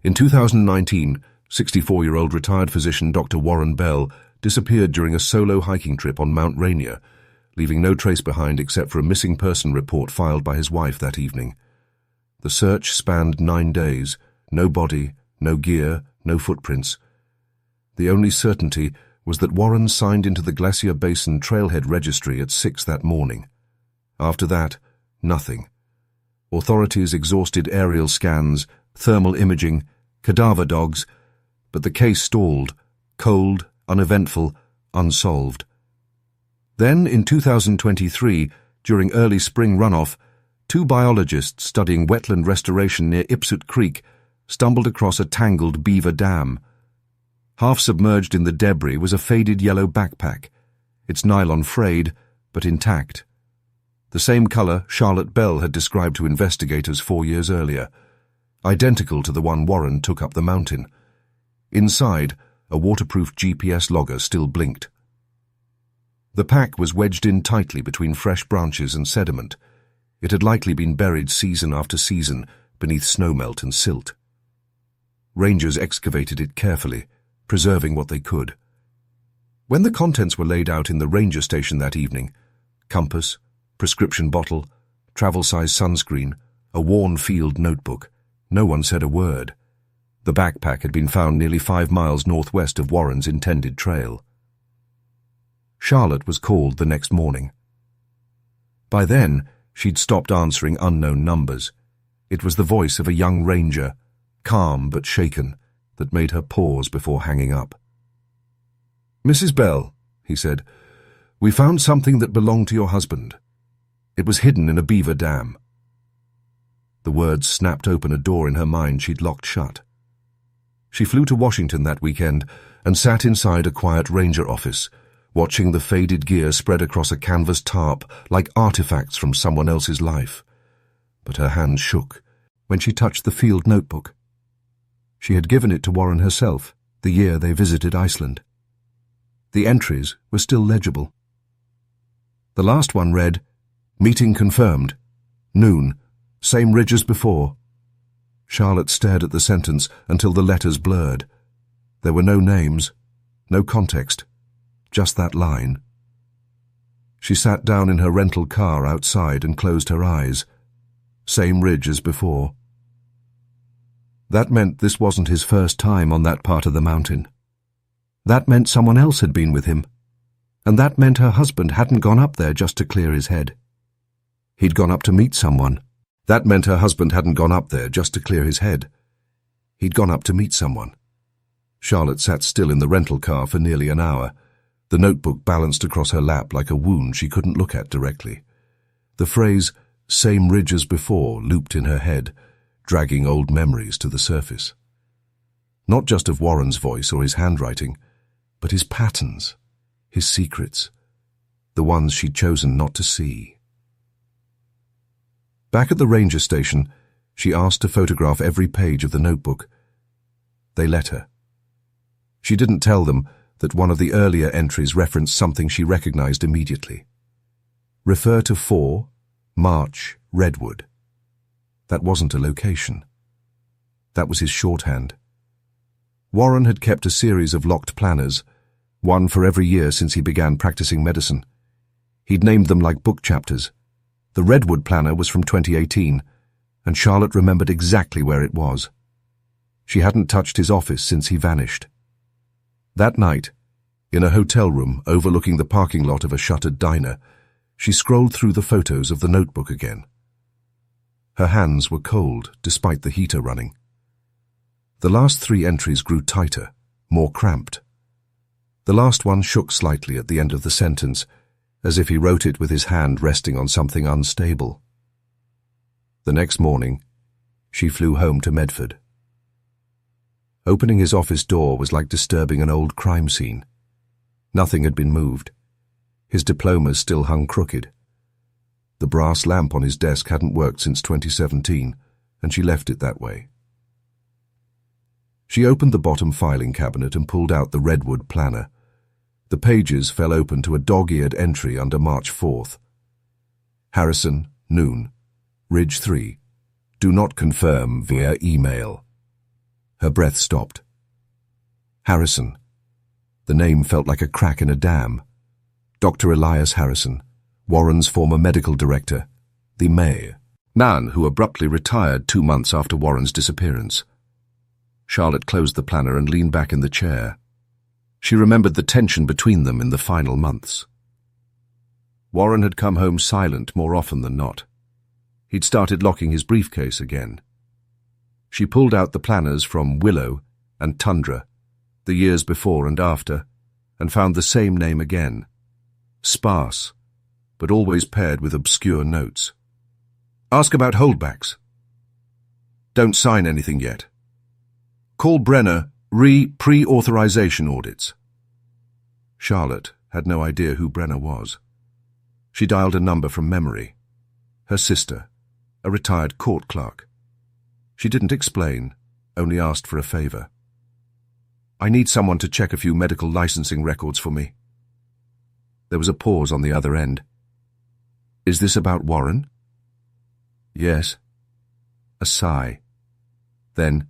In 2019, 64-year-old retired physician Dr. Warren Bell disappeared during a solo hiking trip on Mount Rainier, leaving no trace behind except for a missing person report filed by his wife that evening. The search spanned 9 days. No body, no gear, no footprints. The only certainty was that Warren signed into the Glacier Basin Trailhead Registry at 6 that morning. After that, nothing. Authorities exhausted aerial scans, thermal imaging, cadaver dogs, but the case stalled, cold, uneventful, unsolved. Then, in 2023, during early spring runoff, 2 biologists studying wetland restoration near Ipsut Creek stumbled across a tangled beaver dam. Half submerged in the debris was a faded yellow backpack, its nylon frayed, but intact. The same color Charlotte Bell had described to investigators 4 years earlier, identical to the one Warren took up the mountain. Inside, a waterproof GPS logger still blinked. The pack was wedged in tightly between fresh branches and sediment. It had likely been buried season after season beneath snowmelt and silt. Rangers excavated it carefully, preserving what they could. When the contents were laid out in the ranger station that evening, compass, prescription bottle, travel-size sunscreen, a worn field notebook, no one said a word. The backpack had been found nearly 5 miles northwest of Warren's intended trail. Charlotte was called the next morning. By then, she'd stopped answering unknown numbers. It was the voice of a young ranger, calm but shaken, that made her pause before hanging up. "Mrs. Bell," he said, "we found something that belonged to your husband. It was hidden in a beaver dam." The words snapped open a door in her mind she'd locked shut. She flew to Washington that weekend and sat inside a quiet ranger office, watching the faded gear spread across a canvas tarp like artifacts from someone else's life. But her hands shook when she touched the field notebook. She had given it to Warren herself the year they visited Iceland. The entries were still legible. The last one read, "Meeting confirmed. Noon. Same ridge as before." Charlotte stared at the sentence until the letters blurred. There were no names, no context, just that line. She sat down in her rental car outside and closed her eyes. Same ridge as before. That meant this wasn't his first time on that part of the mountain. That meant someone else had been with him. And that meant her husband hadn't gone up there just to clear his head. He'd gone up to meet someone. That meant her husband hadn't gone up there just to clear his head. He'd gone up to meet someone. Charlotte sat still in the rental car for nearly an hour, the notebook balanced across her lap like a wound she couldn't look at directly. The phrase, "same ridge as before," looped in her head, dragging old memories to the surface. Not just of Warren's voice or his handwriting, but his patterns, his secrets, the ones she'd chosen not to see. Back at the ranger station, she asked to photograph every page of the notebook. They let her. She didn't tell them that one of the earlier entries referenced something she recognized immediately. Refer to 4, March, Redwood. That wasn't a location. That was his shorthand. Warren had kept a series of locked planners, one for every year since he began practicing medicine. He'd named them like book chapters. The Redwood planner was from 2018, and Charlotte remembered exactly where it was. She hadn't touched his office since he vanished. That night, in a hotel room overlooking the parking lot of a shuttered diner, she scrolled through the photos of the notebook again. Her hands were cold despite the heater running. The last 3 entries grew tighter, more cramped. The last one shook slightly at the end of the sentence, as if he wrote it with his hand resting on something unstable. The next morning, she flew home to Medford. Opening his office door was like disturbing an old crime scene. Nothing had been moved. His diplomas still hung crooked. The brass lamp on his desk hadn't worked since 2017, and she left it that way. She opened the bottom filing cabinet and pulled out the Redwood planner. The pages fell open to a dog-eared entry under March 4th. Harrison, noon. Ridge 3. Do not confirm via email. Her breath stopped. Harrison. The name felt like a crack in a dam. Dr. Elias Harrison, Warren's former medical director, the mayor, man who abruptly retired 2 months after Warren's disappearance. Charlotte closed the planner and leaned back in the chair. She remembered the tension between them in the final months. Warren had come home silent more often than not. He'd started locking his briefcase again. She pulled out the planners from Willow and Tundra, the years before and after, and found the same name again. Sparse, but always paired with obscure notes. Ask about holdbacks. Don't sign anything yet. Call Brenner pre-authorization audits. Charlotte had no idea who Brenner was. She dialed a number from memory. Her sister, a retired court clerk. She didn't explain, only asked for a favor. I need someone to check a few medical licensing records for me. There was a pause on the other end. Is this about Warren? Yes. A sigh. Then,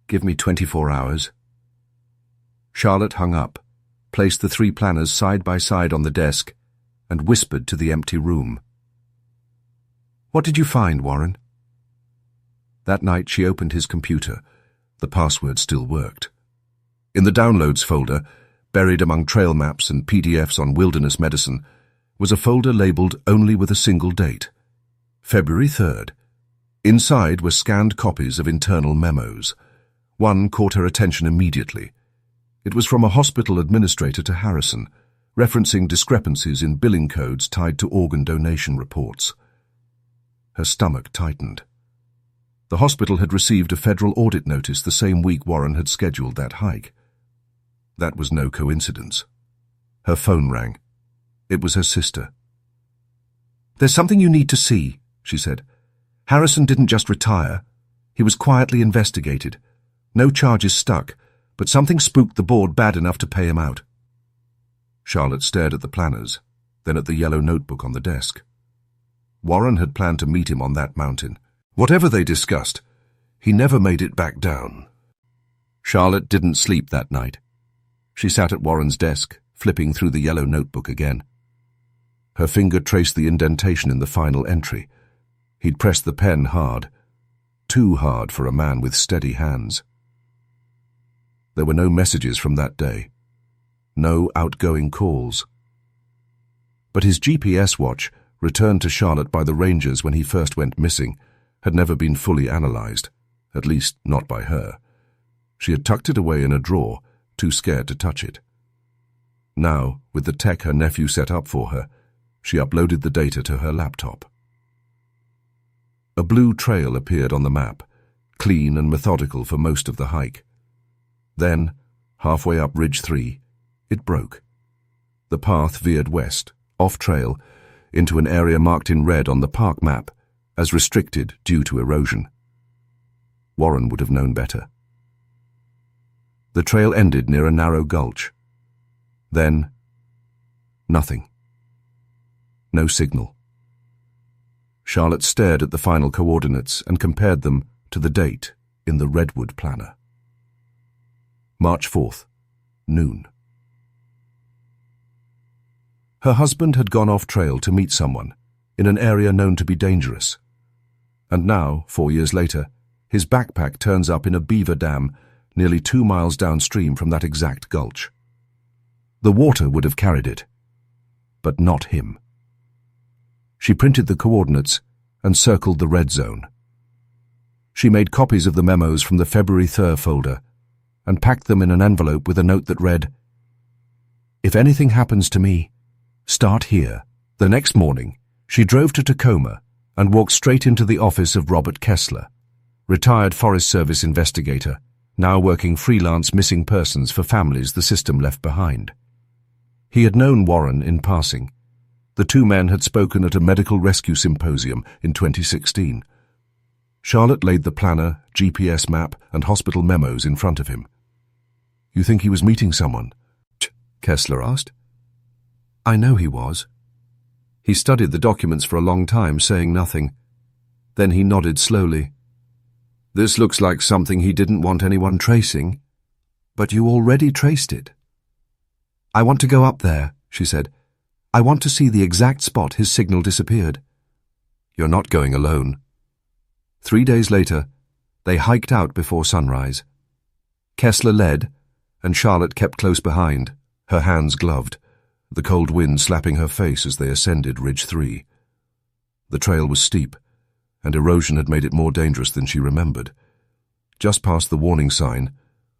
give me 24 hours. Charlotte hung up, placed the 3 planners side by side on the desk, and whispered to the empty room. What did you find, Warren? That night she opened his computer. The password still worked. In the downloads folder, buried among trail maps and PDFs on wilderness medicine, was a folder labeled only with a single date, February 3rd. Inside were scanned copies of internal memos. One caught her attention immediately. It was from a hospital administrator to Harrison, referencing discrepancies in billing codes tied to organ donation reports. Her stomach tightened. The hospital had received a federal audit notice the same week Warren had scheduled that hike. That was no coincidence. Her phone rang. It was her sister. There's something you need to see, she said. Harrison didn't just retire. He was quietly investigated. No charges stuck, but something spooked the board bad enough to pay him out. Charlotte stared at the planners, then at the yellow notebook on the desk. Warren had planned to meet him on that mountain. Whatever they discussed, he never made it back down. Charlotte didn't sleep that night. She sat at Warren's desk, flipping through the yellow notebook again. Her finger traced the indentation in the final entry. He'd pressed the pen hard. Too hard for a man with steady hands. There were no messages from that day. No outgoing calls. But his GPS watch, returned to Charlotte by the Rangers when he first went missing, had never been fully analyzed, at least not by her. She had tucked it away in a drawer, too scared to touch it. Now, with the tech her nephew set up for her, she uploaded the data to her laptop. A blue trail appeared on the map, clean and methodical for most of the hike. Then, halfway up Ridge 3, it broke. The path veered west, off-trail, into an area marked in red on the park map as restricted due to erosion. Warren would have known better. The trail ended near a narrow gulch. Then, nothing. No signal. Charlotte stared at the final coordinates and compared them to the date in the Redwood planner. March 4th, noon. Her husband had gone off-trail to meet someone in an area known to be dangerous. And now, 4 years later, his backpack turns up in a beaver dam nearly 2 miles downstream from that exact gulch. The water would have carried it, but not him. She printed the coordinates and circled the red zone. She made copies of the memos from the February 3rd folder and packed them in an envelope with a note that read, "If anything happens to me, start here." The next morning, she drove to Tacoma and walked straight into the office of Robert Kessler, retired Forest Service investigator, now working freelance missing persons for families the system left behind. He had known Warren in passing. The two men had spoken at a medical rescue symposium in 2016. Charlotte laid the planner, GPS map, and hospital memos in front of him. "You think he was meeting someone?" Kessler asked. "I know he was." He studied the documents for a long time, saying nothing. Then he nodded slowly. This looks like something he didn't want anyone tracing, but you already traced it. I want to go up there, she said. I want to see the exact spot his signal disappeared. You're not going alone. 3 days later, they hiked out before sunrise. Kessler led, and Charlotte kept close behind, her hands gloved, the cold wind slapping her face as they ascended Ridge 3. The trail was steep, and erosion had made it more dangerous than she remembered. Just past the warning sign,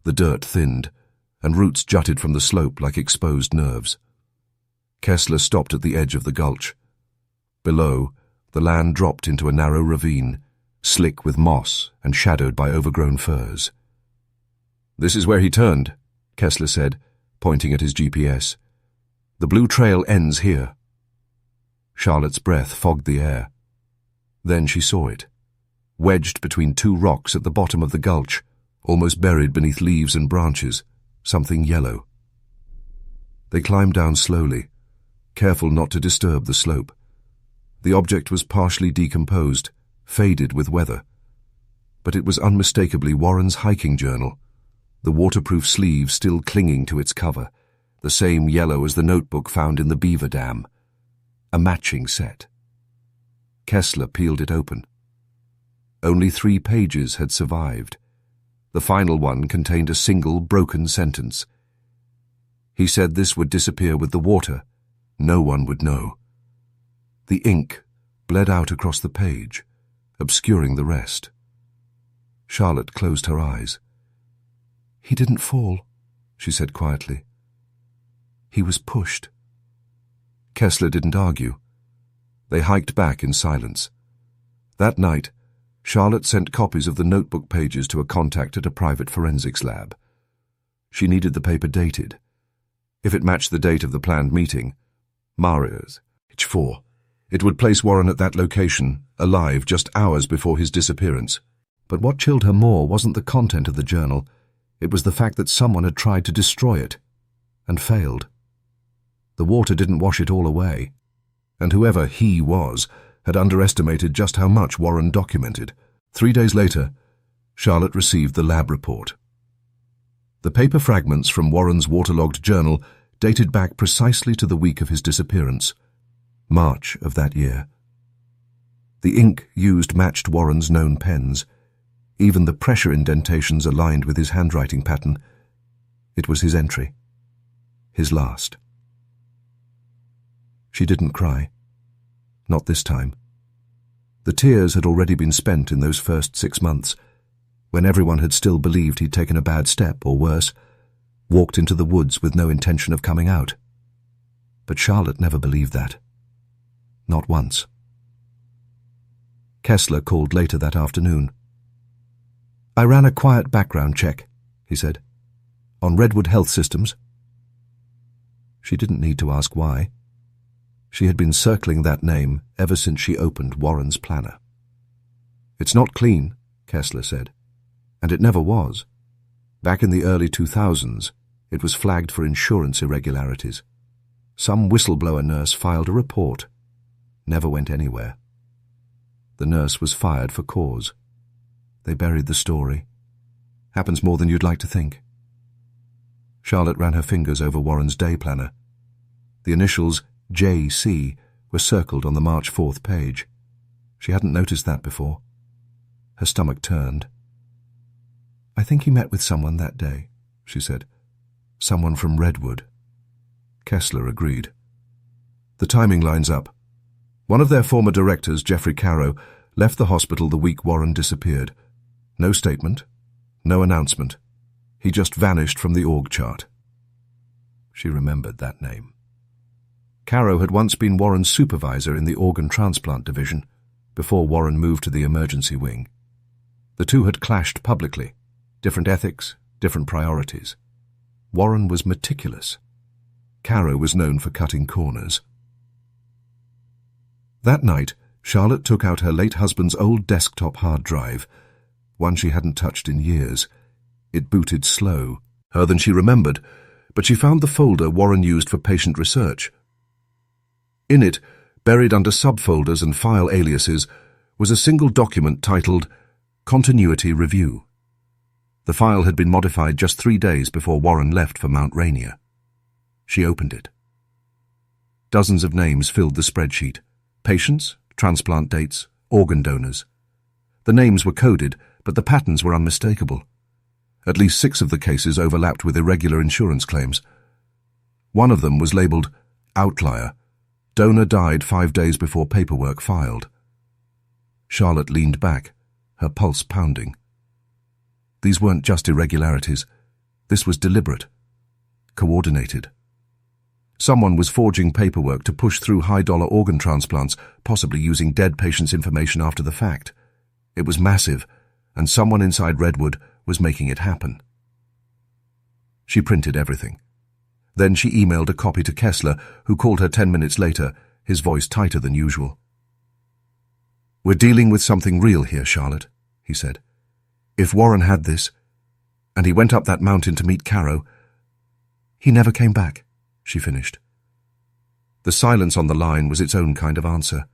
the dirt thinned, and roots jutted from the slope like exposed nerves. Kessler stopped at the edge of the gulch. Below, the land dropped into a narrow ravine, slick with moss and shadowed by overgrown firs. This is where he turned, Kessler said, pointing at his GPS. The blue trail ends here. Charlotte's breath fogged the air. Then she saw it, wedged between 2 rocks at the bottom of the gulch, almost buried beneath leaves and branches, something yellow. They climbed down slowly, careful not to disturb the slope. The object was partially decomposed, faded with weather, but it was unmistakably Warren's hiking journal, the waterproof sleeve still clinging to its cover, the same yellow as the notebook found in the Beaver Dam. A matching set. Kessler peeled it open. Only 3 pages had survived. The final one contained a single broken sentence. He said this would disappear with the water. No one would know. The ink bled out across the page, obscuring the rest. Charlotte closed her eyes. He didn't fall, she said quietly. He was pushed. Kessler didn't argue. They hiked back in silence. That night, Charlotte sent copies of the notebook pages to a contact at a private forensics lab. She needed the paper dated. If it matched the date of the planned meeting, Maria's, H4, it would place Warren at that location, alive just hours before his disappearance. But what chilled her more wasn't the content of the journal. It was the fact that someone had tried to destroy it, and failed. The water didn't wash it all away, and whoever he was had underestimated just how much Warren documented. 3 days later, Charlotte received the lab report. The paper fragments from Warren's waterlogged journal dated back precisely to the week of his disappearance, March of that year. The ink used matched Warren's known pens. Even the pressure indentations aligned with his handwriting pattern. It was his entry. His last. She didn't cry. Not this time. The tears had already been spent in those first 6 months, when everyone had still believed he'd taken a bad step, or worse, walked into the woods with no intention of coming out. But Charlotte never believed that. Not once. Kessler called later that afternoon. I ran a quiet background check, he said, on Redwood Health Systems. She didn't need to ask why. She had been circling that name ever since she opened Warren's planner. It's not clean, Kessler said, and it never was. Back in the early 2000s, it was flagged for insurance irregularities. Some whistleblower nurse filed a report. Never went anywhere. The nurse was fired for cause. They buried the story. Happens more than you'd like to think. Charlotte ran her fingers over Warren's day planner. The initials J.C. were circled on the March 4th page. She hadn't noticed that before. Her stomach turned. I think he met with someone that day, she said. Someone from Redwood. Kessler agreed. The timing lines up. One of their former directors, Jeffrey Caro, left the hospital the week Warren disappeared. No statement, no announcement. He just vanished from the org chart. She remembered that name. Caro had once been Warren's supervisor in the organ transplant division, before Warren moved to the emergency wing. The two had clashed publicly. Different ethics, different priorities. Warren was meticulous. Caro was known for cutting corners. That night, Charlotte took out her late husband's old desktop hard drive, one she hadn't touched in years. It booted slower than she remembered, but she found the folder Warren used for patient research. In it, buried under subfolders and file aliases, was a single document titled Continuity Review. The file had been modified just 3 days before Warren left for Mount Rainier. She opened it. Dozens of names filled the spreadsheet. Patients, transplant dates, organ donors. The names were coded, but the patterns were unmistakable. At least 6 of the cases overlapped with irregular insurance claims. One of them was labeled Outlier. Donor died 5 days before paperwork filed. Charlotte leaned back, her pulse pounding. These weren't just irregularities. This was deliberate, coordinated. Someone was forging paperwork to push through high-dollar organ transplants, possibly using dead patients' information after the fact. It was massive, and someone inside Redwood was making it happen. She printed everything. Then she emailed a copy to Kessler, who called her 10 minutes later, his voice tighter than usual. "We're dealing with something real here, Charlotte," he said. "If Warren had this, and he went up that mountain to meet Caro—" "He never came back," she finished. The silence on the line was its own kind of answer.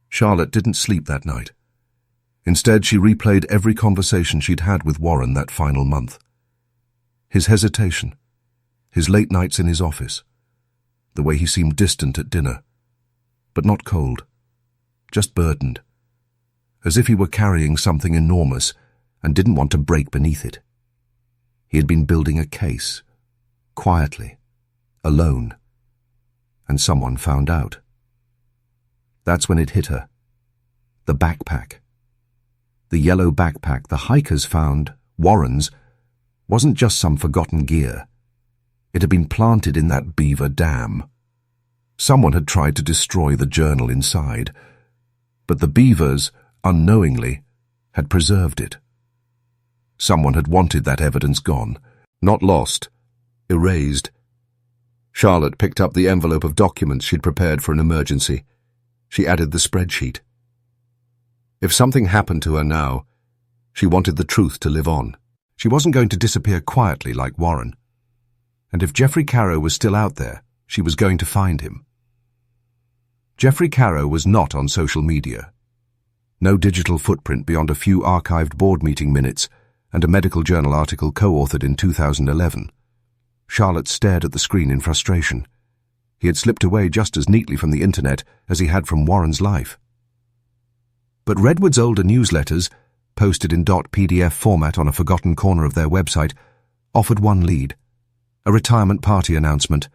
Charlotte didn't sleep that night. Instead, she replayed every conversation she'd had with Warren that final month. His hesitation, his late nights in his office, the way he seemed distant at dinner, but not cold, just burdened, as if he were carrying something enormous and didn't want to break beneath it. He had been building a case, quietly, alone, and someone found out. That's when it hit her. The backpack. The yellow backpack the hikers found, Warren's, wasn't just some forgotten gear. It had been planted in that Beaver dam. Someone had tried to destroy the journal inside, but the Beavers, unknowingly, had preserved it. Someone had wanted that evidence gone, not lost, erased. Charlotte picked up the envelope of documents she'd prepared for an emergency. She added the spreadsheet. If something happened to her now, she wanted the truth to live on. She wasn't going to disappear quietly like Warren. And if Jeffrey Caro was still out there, she was going to find him. Jeffrey Caro was not on social media. No digital footprint beyond a few archived board meeting minutes and a medical journal article co-authored in 2011. Charlotte stared at the screen in frustration. He had slipped away just as neatly from the internet as he had from Warren's life. But Redwood's older newsletters, posted in .pdf format on a forgotten corner of their website, offered one lead. A retirement party announcement,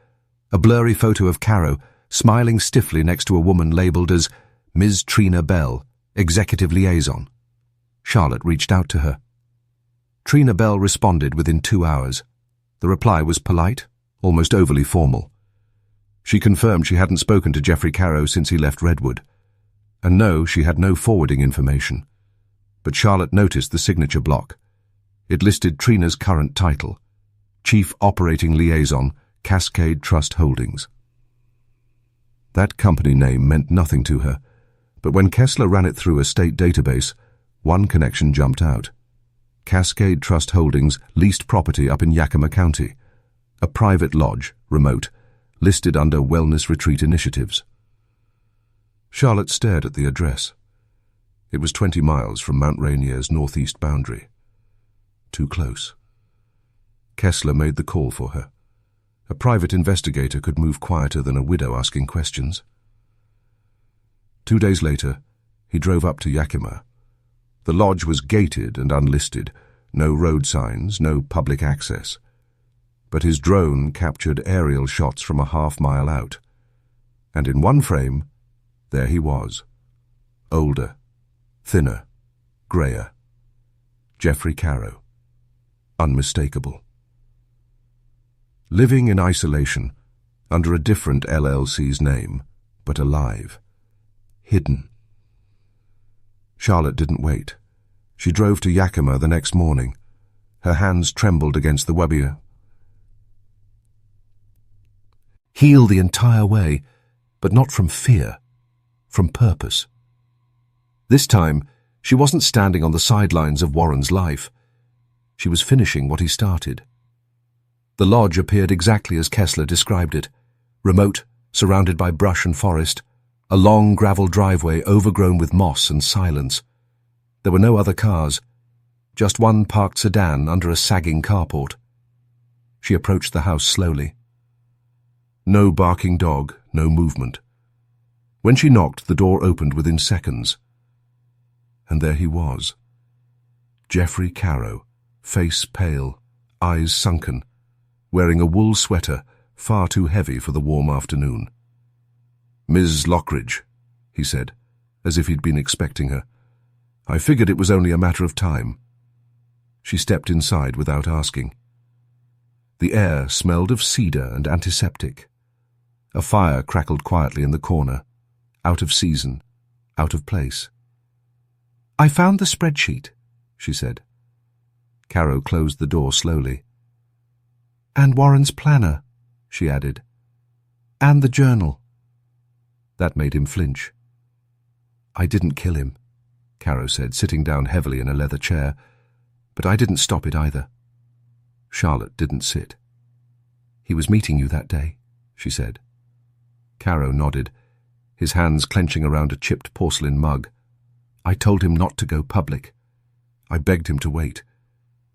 a blurry photo of Caro smiling stiffly next to a woman labelled as Ms. Trina Bell, Executive Liaison. Charlotte reached out to her. Trina Bell responded within 2 hours. The reply was polite, almost overly formal. She confirmed she hadn't spoken to Jeffrey Caro since he left Redwood. And no, she had no forwarding information. But Charlotte noticed the signature block. It listed Trina's current title, Chief Operating Liaison, Cascade Trust Holdings. That company name meant nothing to her, but when Kessler ran it through a state database, one connection jumped out. Cascade Trust Holdings leased property up in Yakima County, a private lodge, remote, listed under Wellness Retreat Initiatives. Charlotte stared at the address. It was 20 miles from Mount Rainier's northeast boundary. Too close. Kessler made the call for her. A private investigator could move quieter than a widow asking questions. 2 days later, he drove up to Yakima. The lodge was gated and unlisted, no road signs, no public access. But his drone captured aerial shots from a half-mile out. And in one frame, there he was. Older, thinner, greyer. Jeffrey Caro. Unmistakable. Living in isolation, under a different LLC's name, but alive. Hidden. Charlotte didn't wait. She drove to Yakima the next morning. Her hands trembled against the webbier. Heal the entire way, but not from fear, from purpose. This time, she wasn't standing on the sidelines of Warren's life. She was finishing what he started. The lodge appeared exactly as Kessler described it, remote, surrounded by brush and forest, a long gravel driveway overgrown with moss and silence. There were no other cars, just one parked sedan under a sagging carport. She approached the house slowly. No barking dog, no movement. When she knocked, the door opened within seconds. And there he was. Geoffrey Carrow, face pale, eyes sunken, wearing a wool sweater far too heavy for the warm afternoon. "Ms. Lockridge," he said, as if he'd been expecting her. "I figured it was only a matter of time." She stepped inside without asking. The air smelled of cedar and antiseptic. A fire crackled quietly in the corner, out of season, out of place. "I found the spreadsheet," she said. Carrow closed the door slowly. "And Warren's planner," she added. "And the journal." That made him flinch. "I didn't kill him," Carrow said, sitting down heavily in a leather chair, "but I didn't stop it either." Charlotte didn't sit. "He was meeting you that day," she said. Carrow nodded, his hands clenching around a chipped porcelain mug. "I told him not to go public. I begged him to wait.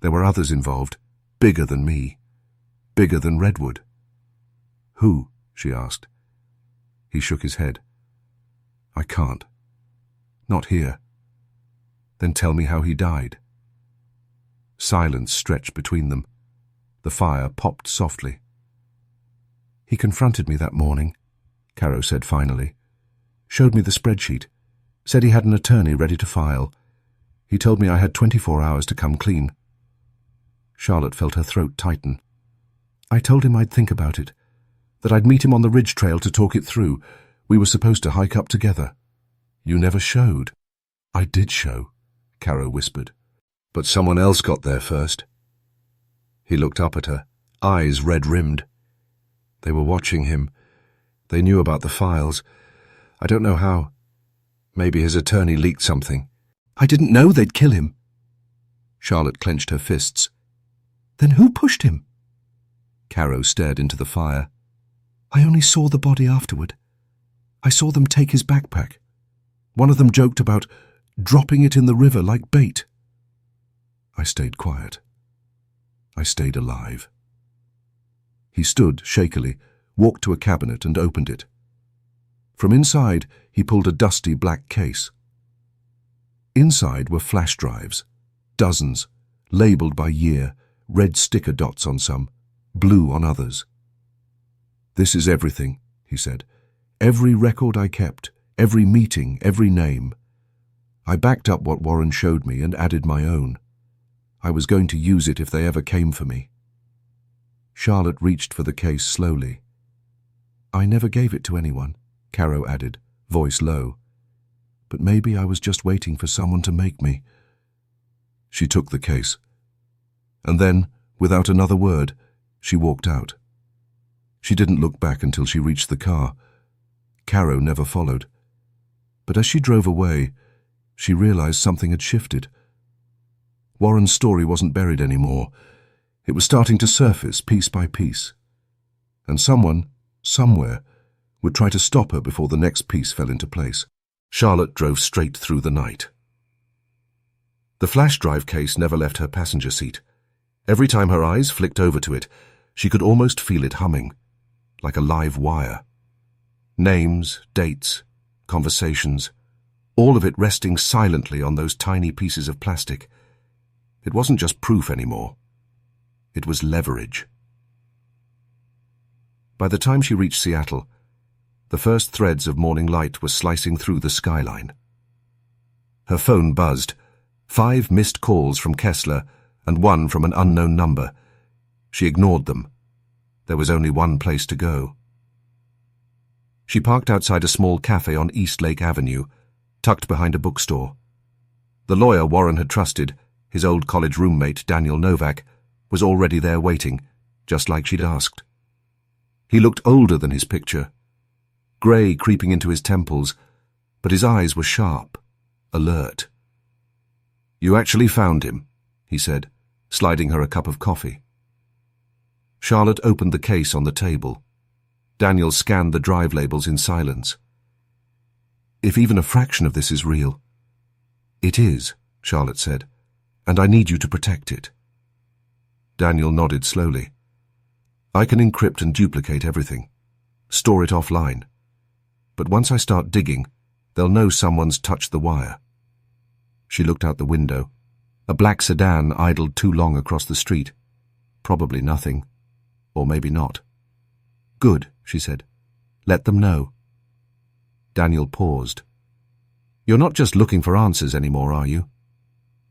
There were others involved, bigger than me, bigger than Redwood." "Who?" she asked. He shook his head. "I can't. Not here." "Then tell me how he died." Silence stretched between them. The fire popped softly. "He confronted me that morning," Carrow said finally. "Showed me the spreadsheet. Said he had an attorney ready to file. He told me I had 24 hours to come clean." Charlotte felt her throat tighten. "I told him I'd think about it, that I'd meet him on the ridge trail to talk it through. We were supposed to hike up together." "You never showed." "I did show," Carrow whispered. "But someone else got there first." He looked up at her, eyes red-rimmed. "They were watching him. They knew about the files. I don't know how. Maybe his attorney leaked something." "I didn't know they'd kill him." Charlotte clenched her fists. "Then who pushed him?" Carrow stared into the fire. "I only saw the body afterward. I saw them take his backpack. One of them joked about dropping it in the river like bait. I stayed quiet. I stayed alive." He stood shakily, walked to a cabinet and opened it. From inside, he pulled a dusty black case. Inside were flash drives, dozens, labeled by year, red sticker dots on some, blue on others. "This is everything," he said. "Every record I kept, every meeting, every name. I backed up what Warren showed me and added my own. I was going to use it if they ever came for me." Charlotte reached for the case slowly. "I never gave it to anyone," Carrow added, voice low. "But maybe I was just waiting for someone to make me." She took the case. And then, without another word, she walked out. She didn't look back until she reached the car. Carrow never followed. But as she drove away, she realized something had shifted. Warren's story wasn't buried anymore. It was starting to surface piece by piece. And someone, somewhere, would try to stop her before the next piece fell into place. Charlotte drove straight through the night. The flash drive case never left her passenger seat. Every time her eyes flicked over to it, she could almost feel it humming, like a live wire. Names, dates, conversations, all of it resting silently on those tiny pieces of plastic. It wasn't just proof anymore. It was leverage. By the time she reached Seattle, the first threads of morning light were slicing through the skyline. Her phone buzzed. 5 missed calls from Kessler and 1 from an unknown number. She ignored them. There was only one place to go. She parked outside a small cafe on East Lake Avenue, tucked behind a bookstore. The lawyer Warren had trusted, his old college roommate Daniel Novak, was already there waiting, just like she'd asked. He looked older than his picture, grey creeping into his temples, but his eyes were sharp, alert. "You actually found him," he said, sliding her a cup of coffee. Charlotte opened the case on the table. Daniel scanned the drive labels in silence. "If even a fraction of this is real." "It is," Charlotte said, "and I need you to protect it." Daniel nodded slowly. "I can encrypt and duplicate everything. Store it offline. But once I start digging, they'll know someone's touched the wire." She looked out the window. A black sedan idled too long across the street. Probably nothing. Or maybe not. "Good," she said. "Let them know." Daniel paused. "You're not just looking for answers anymore, are you?"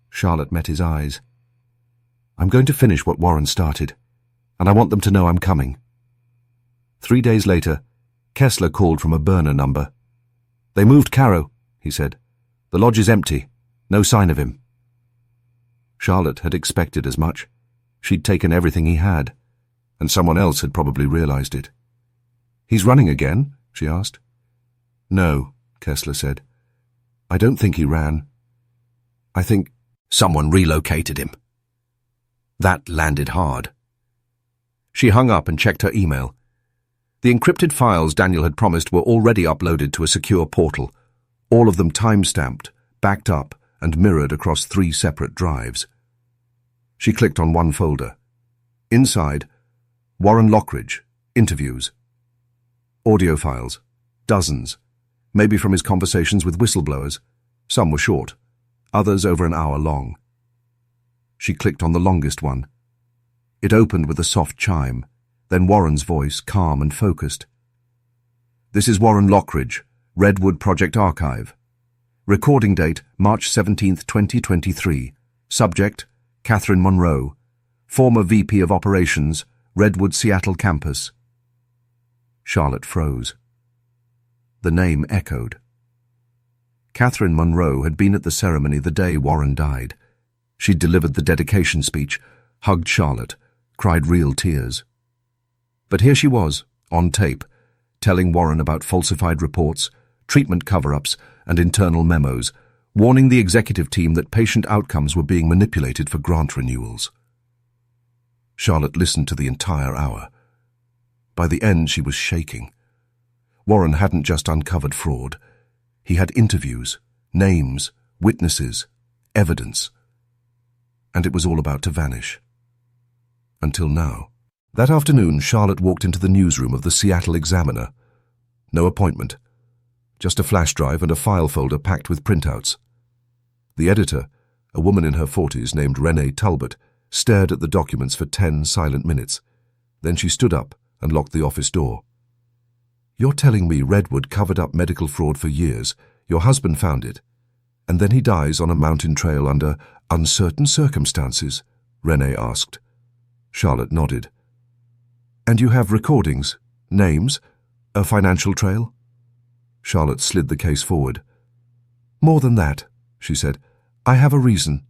Charlotte met his eyes. "I'm going to finish what Warren started, and I want them to know I'm coming." 3 days later, Kessler called from a burner number. "They moved Caro," he said. "The lodge is empty. No sign of him." Charlotte had expected as much. She'd taken everything he had, and someone else had probably realized it. "He's running again?" she asked. "No," Kessler said. "I don't think he ran. I think someone relocated him." That landed hard. She hung up and checked her email. The encrypted files Daniel had promised were already uploaded to a secure portal, all of them time-stamped, backed up, and mirrored across 3 separate drives. She clicked on one folder. Inside, Warren Lockridge, interviews. Audio files, dozens, maybe from his conversations with whistleblowers. Some were short, others over an hour long. She clicked on the longest one. It opened with a soft chime, then Warren's voice, calm and focused. "This is Warren Lockridge, Redwood Project Archive. Recording date, March 17th, 2023. Subject, Catherine Monroe, former VP of Operations, Redwood Seattle Campus." Charlotte froze. The name echoed. Catherine Monroe had been at the ceremony the day Warren died. She'd delivered the dedication speech, hugged Charlotte, cried real tears. But here she was, on tape, telling Warren about falsified reports, treatment cover-ups, and internal memos, warning the executive team that patient outcomes were being manipulated for grant renewals. Charlotte listened to the entire hour. By the end, she was shaking. Warren hadn't just uncovered fraud. He had interviews, names, witnesses, evidence. And it was all about to vanish. Until now. That afternoon, Charlotte walked into the newsroom of the Seattle Examiner. No appointment. Just a flash drive and a file folder packed with printouts. The editor, a woman in her 40s named Rainier Talbot, stared at the documents for 10 silent minutes. Then she stood up and locked the office door. "You're telling me Redwood covered up medical fraud for years, your husband found it, and then he dies on a mountain trail under uncertain circumstances?" Rainier asked. Charlotte nodded. "And you have recordings, names, a financial trail?" Charlotte slid the case forward. "More than that," she said. "I have a reason."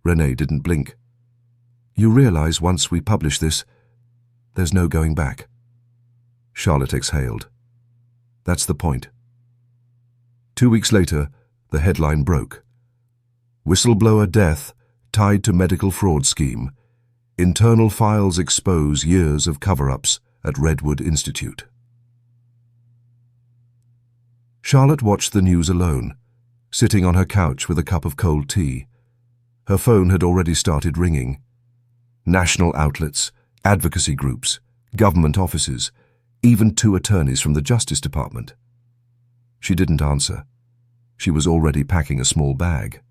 Rainier didn't blink. "You realize once we publish this, there's no going back." Charlotte exhaled. "That's the point." 2 weeks later, the headline broke. "Whistleblower death tied to medical fraud scheme. Internal files expose years of cover-ups at Redwood Institute." Charlotte watched the news alone, sitting on her couch with a cup of cold tea. Her phone had already started ringing. National outlets, advocacy groups, government offices, even 2 attorneys from the Justice Department. She didn't answer. She was already packing a small bag.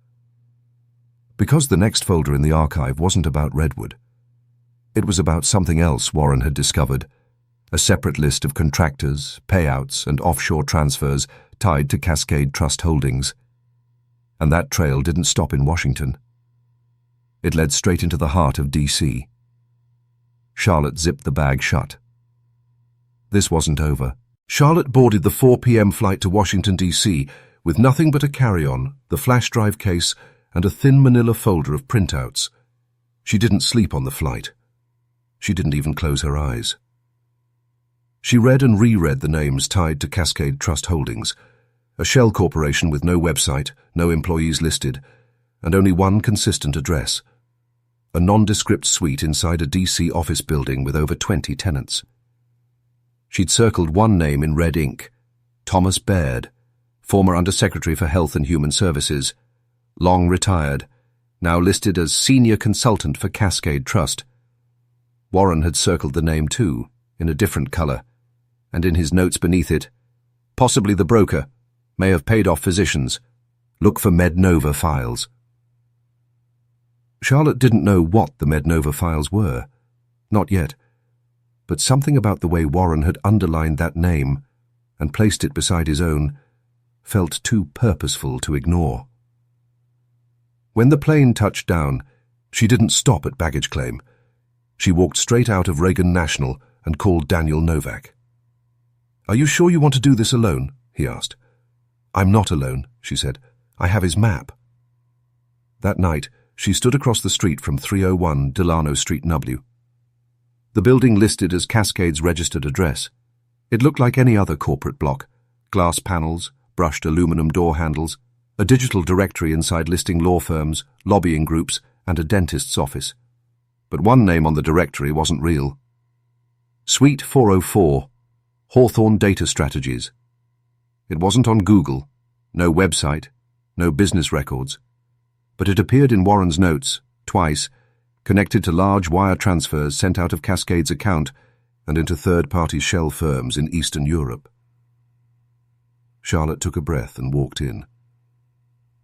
Because the next folder in the archive wasn't about Redwood. It was about something else Warren had discovered, a separate list of contractors, payouts, and offshore transfers tied to Cascade Trust Holdings. And that trail didn't stop in Washington. It led straight into the heart of D.C. Charlotte zipped the bag shut. This wasn't over. Charlotte boarded the 4 p.m. flight to Washington, D.C. with nothing but a carry-on, the flash drive case, and a thin manila folder of printouts. She didn't sleep on the flight. She didn't even close her eyes. She read and reread the names tied to Cascade Trust Holdings, a shell corporation with no website, no employees listed, and only one consistent address, a nondescript suite inside a D.C. office building with over 20 tenants. She'd circled one name in red ink, Thomas Baird, former Undersecretary for Health and Human Services, long retired, now listed as senior consultant for Cascade Trust. Warren had circled the name too, in a different color, and in his notes beneath it, possibly the broker, may have paid off physicians. Look for MedNova files. Charlotte didn't know what the MedNova files were. Not yet. But something about the way Warren had underlined that name and placed it beside his own felt too purposeful to ignore. When the plane touched down, she didn't stop at baggage claim. She walked straight out of Reagan National and called Daniel Novak. "Are you sure you want to do this alone?" he asked. "I'm not alone," she said. "I have his map." That night, she stood across the street from 301 Delano Street, W. The building listed as Cascade's registered address. It looked like any other corporate block: glass panels, brushed aluminum door handles, a digital directory inside listing law firms, lobbying groups, and a dentist's office. But one name on the directory wasn't real. Suite 404, Hawthorne Data Strategies. It wasn't on Google, no website, no business records, but it appeared in Warren's notes, twice, connected to large wire transfers sent out of Cascade's account and into third-party shell firms in Eastern Europe. Charlotte took a breath and walked in.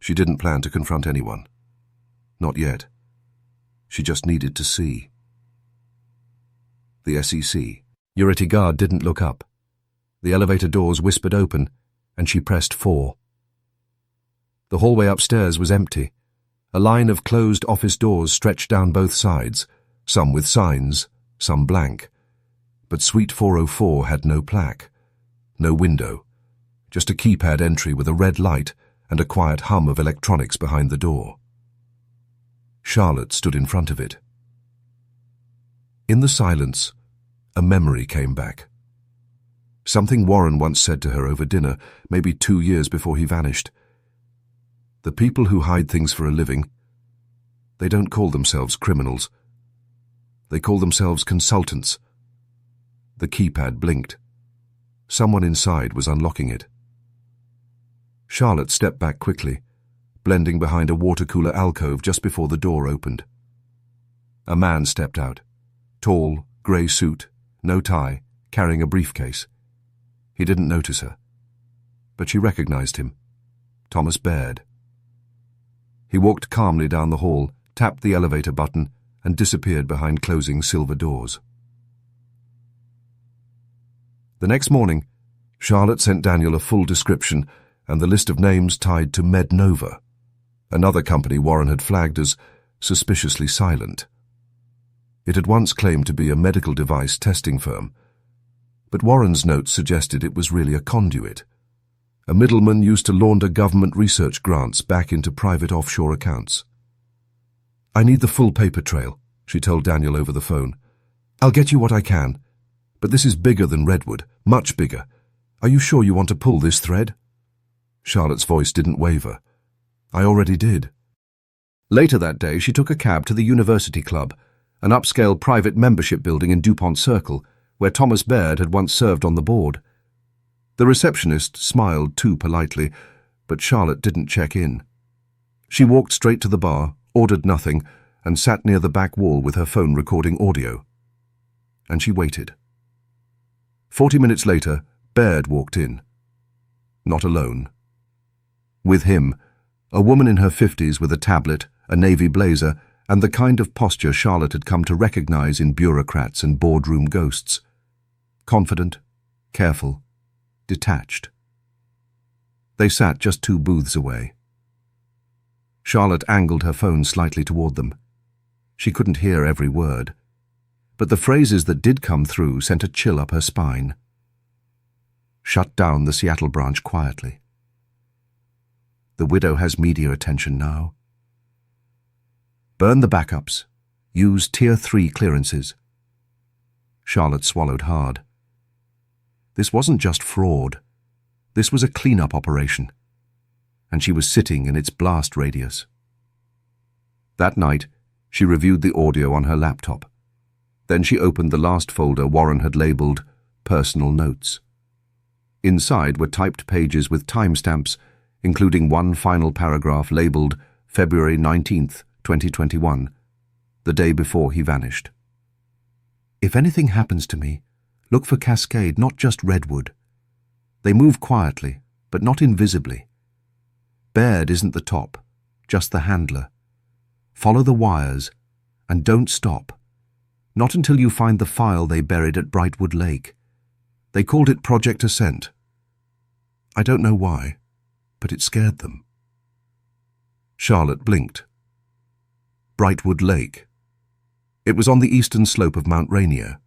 She didn't plan to confront anyone. Not yet. She just needed to see. The SEC. Security guard didn't look up. The elevator doors whispered open, and she pressed 4. The hallway upstairs was empty. A line of closed office doors stretched down both sides, some with signs, some blank. But Suite 404 had no plaque, no window, just a keypad entry with a red light and a quiet hum of electronics behind the door. Charlotte stood in front of it. In the silence, a memory came back. Something Warren once said to her over dinner, maybe 2 years before he vanished. The people who hide things for a living, they don't call themselves criminals. They call themselves consultants. The keypad blinked. Someone inside was unlocking it. Charlotte stepped back quickly, blending behind a water cooler alcove just before the door opened. A man stepped out, tall, grey suit, no tie, carrying a briefcase. He didn't notice her, but she recognized him. Thomas Baird. He walked calmly down the hall, tapped the elevator button, and disappeared behind closing silver doors. The next morning, Charlotte sent Daniel a full description and the list of names tied to MedNova, another company Warren had flagged as suspiciously silent. It had once claimed to be a medical device testing firm, but Warren's notes suggested it was really a conduit. A middleman used to launder government research grants back into private offshore accounts. "I need the full paper trail," she told Daniel over the phone. "I'll get you what I can, but this is bigger than Redwood, much bigger. Are you sure you want to pull this thread?" Charlotte's voice didn't waver. "I already did." Later that day, she took a cab to the University Club, an upscale private membership building in DuPont Circle, where Thomas Baird had once served on the board. The receptionist smiled too politely, but Charlotte didn't check in. She walked straight to the bar, ordered nothing, and sat near the back wall with her phone recording audio. And she waited. 40 minutes later, Baird walked in. Not alone. With him, a woman in her 50s with a tablet, a navy blazer, and the kind of posture Charlotte had come to recognize in bureaucrats and boardroom ghosts. Confident, careful, detached. They sat just 2 booths away. Charlotte angled her phone slightly toward them. She couldn't hear every word, but the phrases that did come through sent a chill up her spine. Shut down the Seattle branch quietly. The widow has media attention now. Burn the backups. Use Tier 3 clearances. Charlotte swallowed hard. This wasn't just fraud. This was a cleanup operation, and she was sitting in its blast radius. That night, she reviewed the audio on her laptop. Then she opened the last folder Warren had labeled Personal Notes. Inside were typed pages with timestamps, including one final paragraph labeled February 19th, 2021, the day before he vanished. If anything happens to me, look for Cascade, not just Redwood. They move quietly, but not invisibly. Baird isn't the top, just the handler. Follow the wires, and don't stop. Not until you find the file they buried at Brightwood Lake. They called it Project Ascent. I don't know why, but it scared them. Charlotte blinked. Brightwood Lake. It was on the eastern slope of Mount Rainier.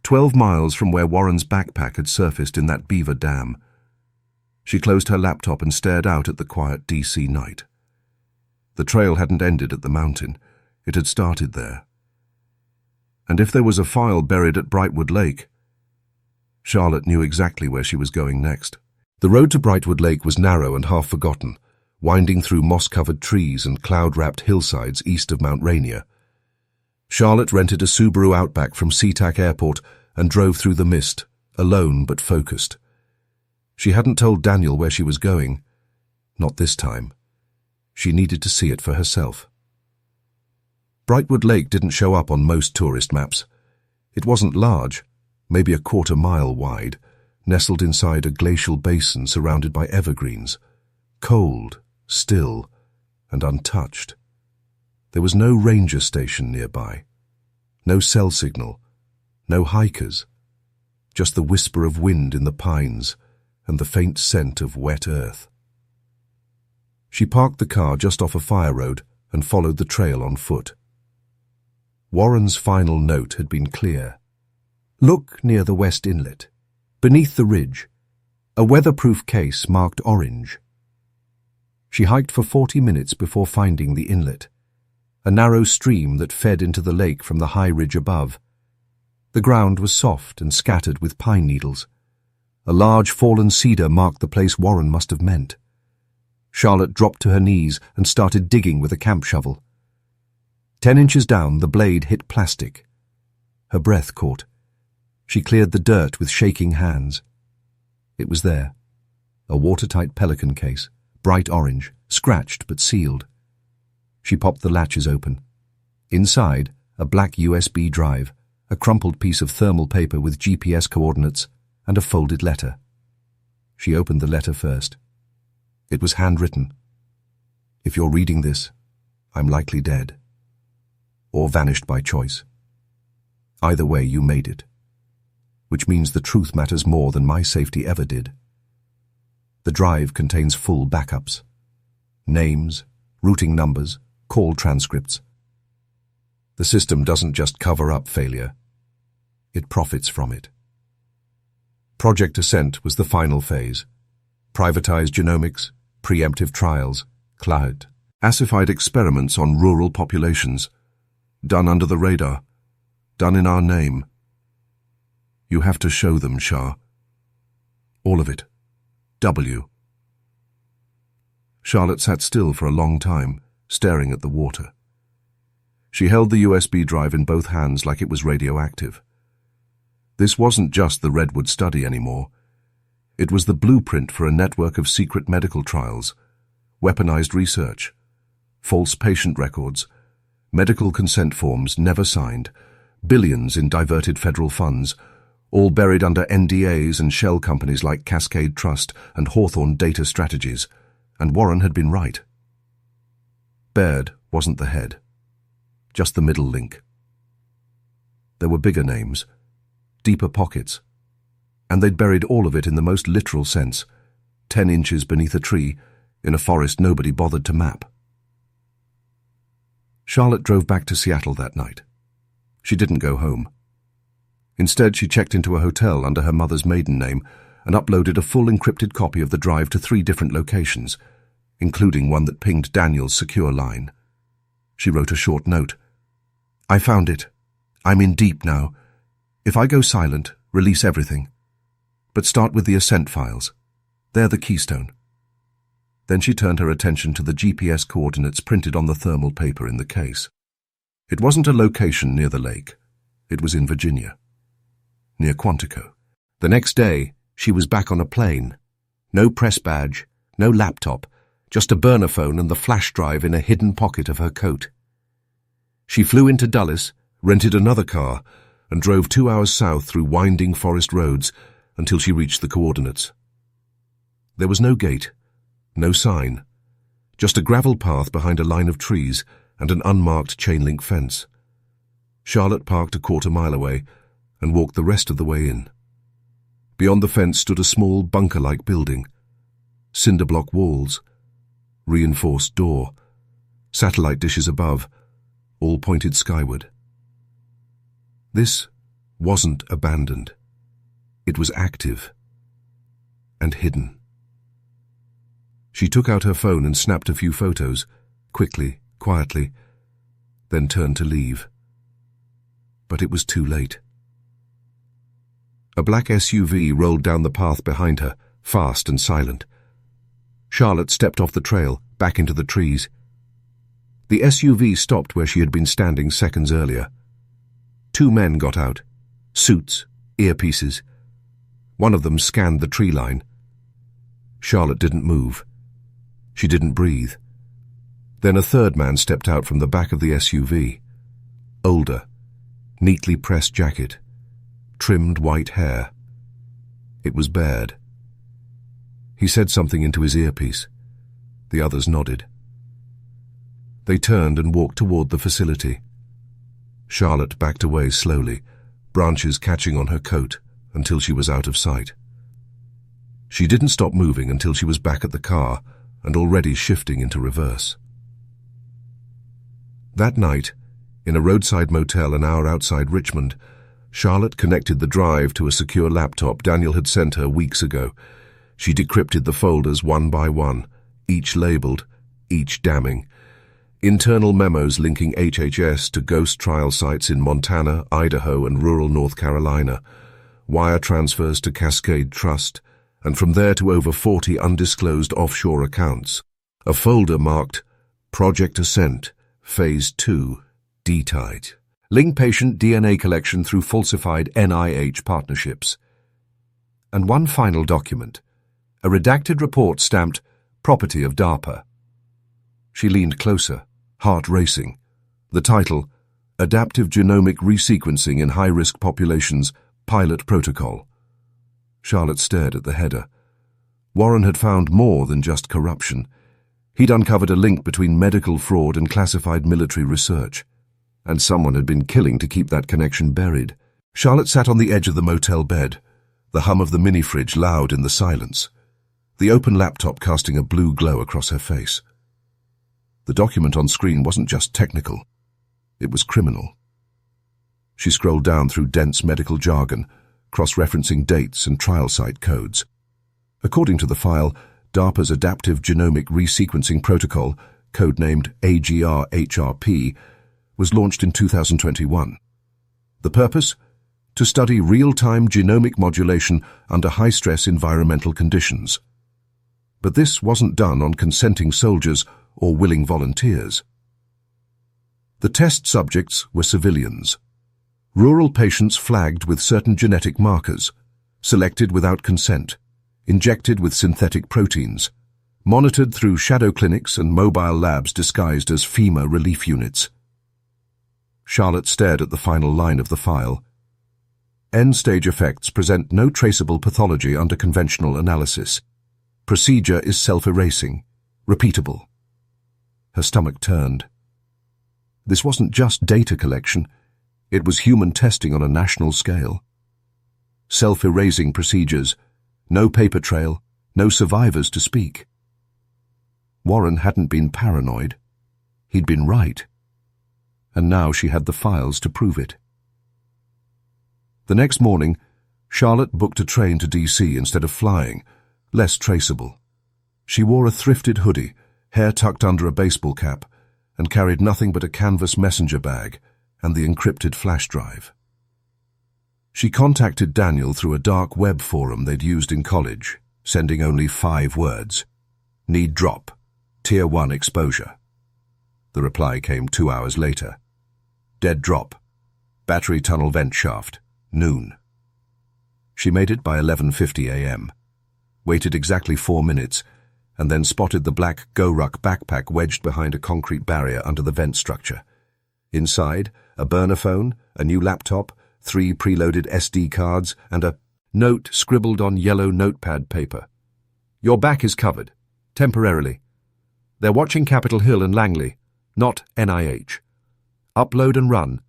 12 miles from where Warren's backpack had surfaced in that Beaver dam. She closed her laptop and stared out at the quiet DC night. The trail hadn't ended at the mountain. It had started there. And if there was a file buried at Brightwood Lake, Charlotte knew exactly where she was going next. The road to Brightwood Lake was narrow and half forgotten, winding through moss-covered trees and cloud-wrapped hillsides east of Mount Rainier. Charlotte rented a Subaru Outback from SeaTac Airport and drove through the mist, alone but focused. She hadn't told Daniel where she was going. Not this time. She needed to see it for herself. Brightwood Lake didn't show up on most tourist maps. It wasn't large, maybe a quarter-mile wide, nestled inside a glacial basin surrounded by evergreens, cold, still, and untouched. There was no ranger station nearby, no cell signal, no hikers, just the whisper of wind in the pines and the faint scent of wet earth. She parked the car just off a fire road and followed the trail on foot. Warren's final note had been clear. Look near the west inlet. Beneath the ridge, a weatherproof case marked orange. She hiked for 40 minutes before finding the inlet, a narrow stream that fed into the lake from the high ridge above. The ground was soft and scattered with pine needles. A large fallen cedar marked the place Warren must have meant. Charlotte dropped to her knees and started digging with a camp shovel. 10 inches down, the blade hit plastic. Her breath caught. She cleared the dirt with shaking hands. It was there, a watertight pelican case, bright orange, scratched but sealed. She popped the latches open. Inside, a black USB drive, a crumpled piece of thermal paper with GPS coordinates, and a folded letter. She opened the letter first. It was handwritten. If you're reading this, I'm likely dead. Or vanished by choice. Either way, you made it. Which means the truth matters more than my safety ever did. The drive contains full backups. Names, routing numbers, call transcripts. The system doesn't just cover up failure. It profits from it. Project Ascent was the final phase. Privatized genomics, preemptive trials, cloud, ossified experiments on rural populations, done under the radar, done in our name. You have to show them, Shah. All of it. W. Charlotte sat still for a long time, staring at the water. She held the USB drive in both hands like it was radioactive. This wasn't just the Redwood study anymore. It was the blueprint for a network of secret medical trials, weaponized research, false patient records, medical consent forms never signed, billions in diverted federal funds, all buried under NDAs and shell companies like Cascade Trust and Hawthorne Data Strategies, and Warren had been right. Baird wasn't the head, just the middle link. There were bigger names, deeper pockets, and they'd buried all of it in the most literal sense, 10 inches beneath a tree, in a forest nobody bothered to map. Charlotte drove back to Seattle that night. She didn't go home. Instead, she checked into a hotel under her mother's maiden name and uploaded a full encrypted copy of the drive to 3 different locations, including one that pinged Daniel's secure line. She wrote a short note. I found it. I'm in deep now. If I go silent, release everything. But start with the Ascent files. They're the keystone. Then she turned her attention to the GPS coordinates printed on the thermal paper in the case. It wasn't a location near the lake. It was in Virginia, near Quantico. The next day, she was back on a plane. No press badge, no laptop, just a burner phone and the flash drive in a hidden pocket of her coat. She flew into Dulles, rented another car, and drove 2 hours south through winding forest roads until she reached the coordinates. There was no gate, no sign, just a gravel path behind a line of trees and an unmarked chain-link fence. Charlotte parked a quarter-mile away and walked the rest of the way in. Beyond the fence stood a small bunker-like building, cinder-block walls, reinforced door, satellite dishes above, all pointed skyward. This wasn't abandoned. It was active and hidden. She took out her phone and snapped a few photos, quickly, quietly, then turned to leave. But it was too late. A black SUV rolled down the path behind her, fast and silent. Charlotte stepped off the trail, back into the trees. The SUV stopped where she had been standing seconds earlier. 2 men got out, suits, earpieces. One of them scanned the tree line. Charlotte didn't move. She didn't breathe. Then a third man stepped out from the back of the SUV. Older, neatly pressed jacket, trimmed white hair. It was Baird. He said something into his earpiece. The others nodded. They turned and walked toward the facility. Charlotte backed away slowly, branches catching on her coat, until she was out of sight. She didn't stop moving until she was back at the car and already shifting into reverse. That night, in a roadside motel an hour outside Richmond, Charlotte connected the drive to a secure laptop Daniel had sent her weeks ago. She decrypted the folders one by one, each labeled, each damning. Internal memos linking HHS to ghost trial sites in Montana, Idaho, and rural North Carolina. Wire transfers to Cascade Trust, and from there to over 40 undisclosed offshore accounts. A folder marked Project Ascent, Phase 2, D-Tide. Link patient DNA collection through falsified NIH partnerships. And one final document, a redacted report stamped Property of DARPA. She leaned closer, heart racing. The title, Adaptive Genomic Resequencing in High-Risk Populations, Pilot Protocol. Charlotte stared at the header. Warren had found more than just corruption. He'd uncovered a link between medical fraud and classified military research. And someone had been killing to keep that connection buried. Charlotte sat on the edge of the motel bed, the hum of the mini-fridge loud in the silence, the open laptop casting a blue glow across her face. The document on screen wasn't just technical. It was criminal. She scrolled down through dense medical jargon, cross-referencing dates and trial site codes. According to the file, DARPA's Adaptive Genomic Resequencing Protocol, codenamed AGR-HRP, was launched in 2021. The purpose? To study real-time genomic modulation under high-stress environmental conditions. But this wasn't done on consenting soldiers or willing volunteers. The test subjects were civilians. Rural patients flagged with certain genetic markers, selected without consent, injected with synthetic proteins, monitored through shadow clinics and mobile labs disguised as FEMA relief units. Charlotte stared at the final line of the file. End-stage effects present no traceable pathology under conventional analysis. Procedure is self-erasing, repeatable. Her stomach turned. This wasn't just data collection. It was human testing on a national scale. Self-erasing procedures, no paper trail, no survivors to speak. Warren hadn't been paranoid. He'd been right. And now she had the files to prove it. The next morning, Charlotte booked a train to D.C. instead of flying, less traceable. She wore a thrifted hoodie, hair tucked under a baseball cap, and carried nothing but a canvas messenger bag and the encrypted flash drive. She contacted Daniel through a dark web forum they'd used in college, sending only 5 words. Need drop. Tier 1 exposure. The reply came 2 hours later. Dead drop. Battery tunnel vent shaft. Noon. She made it by 11:50 a.m., waited exactly 4 minutes, and then spotted the black Go-Ruck backpack wedged behind a concrete barrier under the vent structure. Inside, a burner phone, a new laptop, 3 preloaded SD cards, and a note scribbled on yellow notepad paper. "Your back is covered. Temporarily. They're watching Capitol Hill and Langley, not NIH. Upload and run.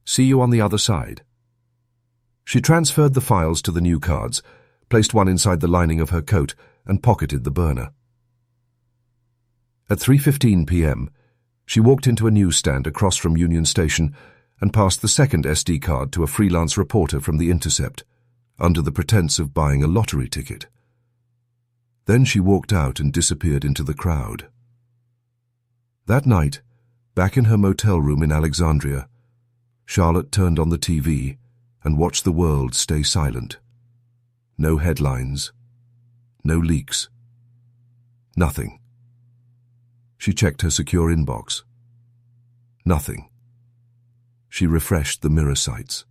See you on the other side." She transferred the files to the new cards, placed one inside the lining of her coat, and pocketed the burner. At 3:15 p.m., she walked into a newsstand across from Union Station and passed the second SD card to a freelance reporter from The Intercept, under the pretense of buying a lottery ticket. Then she walked out and disappeared into the crowd. That night, back in her motel room in Alexandria, Charlotte turned on the TV and watched the world stay silent. No headlines, no leaks, nothing. She checked her secure inbox. Nothing. She refreshed the mirror sites.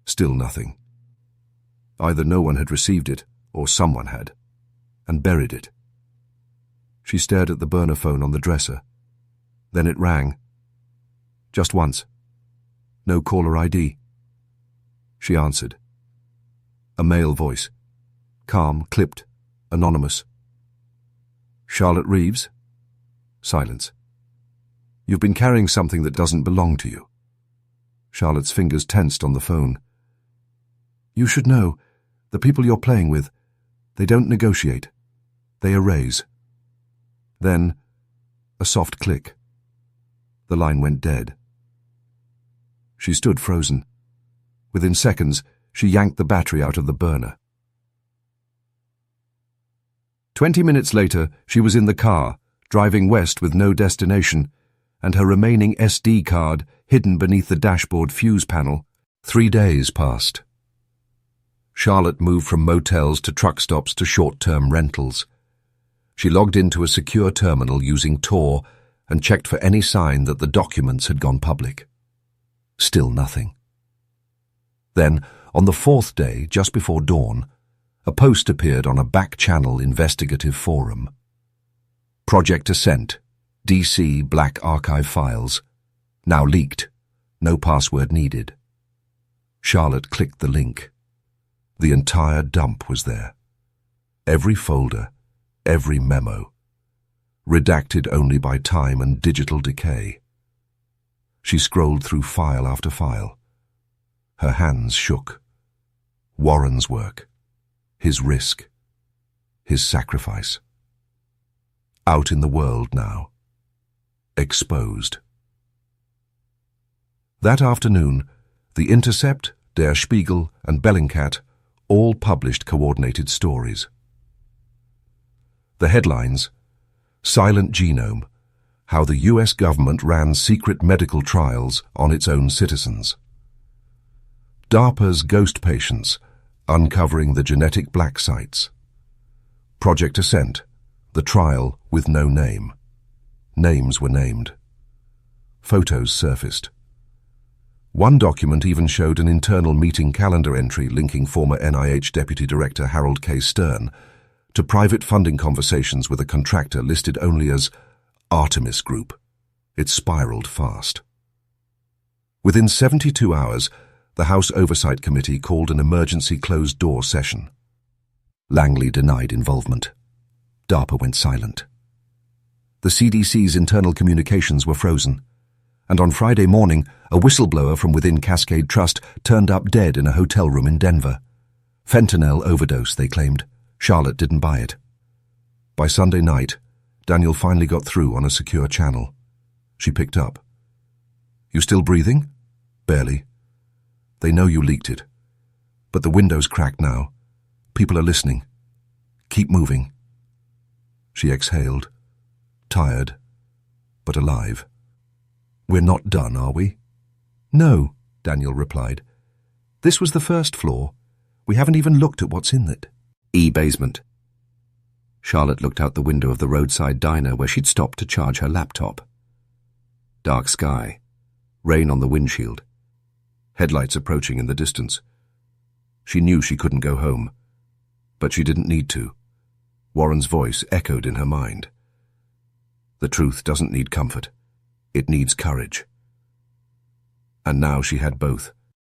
Still nothing. Either no one had received it, or someone had, and buried it. She stared at the burner phone on the dresser. Then it rang. Just once. No caller ID. She answered. A male voice. Calm, clipped, anonymous. "Charlotte Reeves?" Silence. "You've been carrying something that doesn't belong to you." Charlotte's fingers tensed on the phone. "You should know, the people you're playing with, they don't negotiate. They erase." Then, a soft click. The line went dead. She stood frozen. Within seconds, she yanked the battery out of the burner. 20 minutes later, she was in the car, driving west with no destination, and her remaining SD card hidden beneath the dashboard fuse panel. 3 days passed. Charlotte moved from motels to truck stops to short-term rentals. She logged into a secure terminal using Tor and checked for any sign that the documents had gone public. Still nothing. Then, on the 4th day, just before dawn, a post appeared on a back-channel investigative forum. Project Ascent, DC Black Archive files. Now leaked. No password needed. Charlotte clicked the link. The entire dump was there. Every folder, every memo. Redacted only by time and digital decay. She scrolled through file after file. Her hands shook. Warren's work. His risk. His sacrifice. Out in the world now. Exposed. That afternoon, The Intercept, Der Spiegel, and Bellingcat all published coordinated stories. The headlines: Silent Genome, how the US government ran secret medical trials on its own citizens. DARPA's Ghost Patients, uncovering the genetic black sites. Project Ascent, the trial with no name. Names were named. Photos surfaced. One document even showed an internal meeting calendar entry linking former NIH Deputy Director Harold K. Stern to private funding conversations with a contractor listed only as Artemis Group. It spiraled fast. Within 72 hours, the House Oversight Committee called an emergency closed-door session. Langley denied involvement. DARPA went silent. The CDC's internal communications were frozen, and on Friday morning, a whistleblower from within Cascade Trust turned up dead in a hotel room in Denver. Fentanyl overdose, they claimed. Charlotte didn't buy it. By Sunday night, Daniel finally got through on a secure channel. She picked up. "You still breathing?" "Barely." "They know you leaked it. But the window's cracked now. People are listening. Keep moving." She exhaled, tired, but alive. "We're not done, are we?" "No," Daniel replied. "This was the first floor. We haven't even looked at what's in it." E-basement. Charlotte looked out the window of the roadside diner where she'd stopped to charge her laptop. Dark sky. Rain on the windshield. Headlights approaching in the distance. She knew she couldn't go home, but she didn't need to. Warren's voice echoed in her mind. The truth doesn't need comfort. It needs courage. And now she had both.